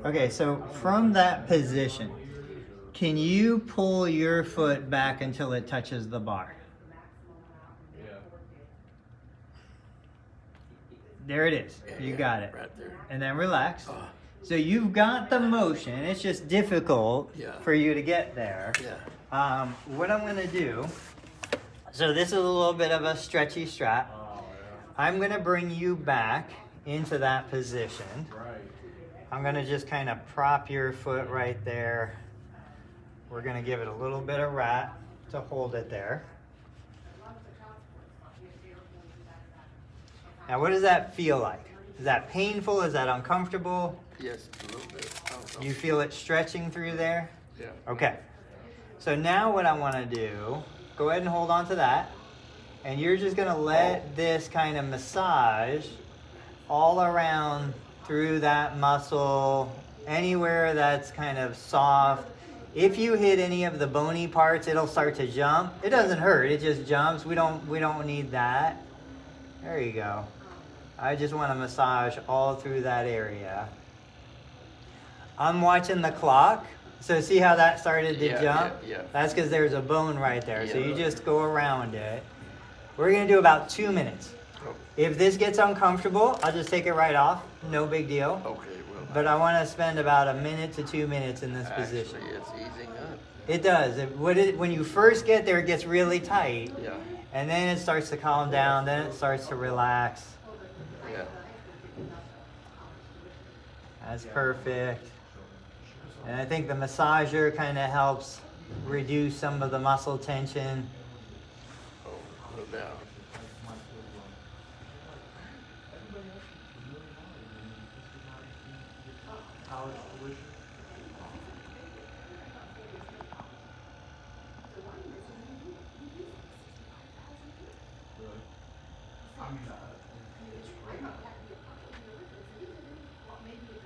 Okay, so from that position, can you pull your foot back until it touches the bar? There it is. You got it. Right there. And then relax. So you've got the motion. It's just difficult for you to get there. Yeah. What I'm going to do, so this is a little bit of a stretchy strap. I'm going to bring you back into that position. I'm going to just kind of prop your foot right there. We're going to give it a little bit of rat to hold it there. Now, what does that feel like? Is that painful? Is that uncomfortable? Yes, a little bit. You feel it stretching through there? Yeah. Okay. So now what I want to do, go ahead and hold on to that. And you're just going to let this kind of massage all around through that muscle, anywhere that's kind of soft. If you hit any of the bony parts, it'll start to jump. It doesn't hurt, it just jumps. We don't need that. There you go. I just want to massage all through that area. I'm watching the clock. So see how that started to jump? Yeah. That's because there's a bone right there. Yeah. So you just go around it. We're going to do about 2 minutes. Oh. If this gets uncomfortable, I'll just take it right off. No big deal. Okay, well. But I want to spend about 1 minute to 2 minutes in this position. Actually, it's easing up. It does. When you first get there, it gets really tight. Yeah. And then it starts to calm down. Then it starts to relax. Yeah. That's perfect. And I think the massager kind of helps reduce some of the muscle tension. Oh, no doubt. I mean,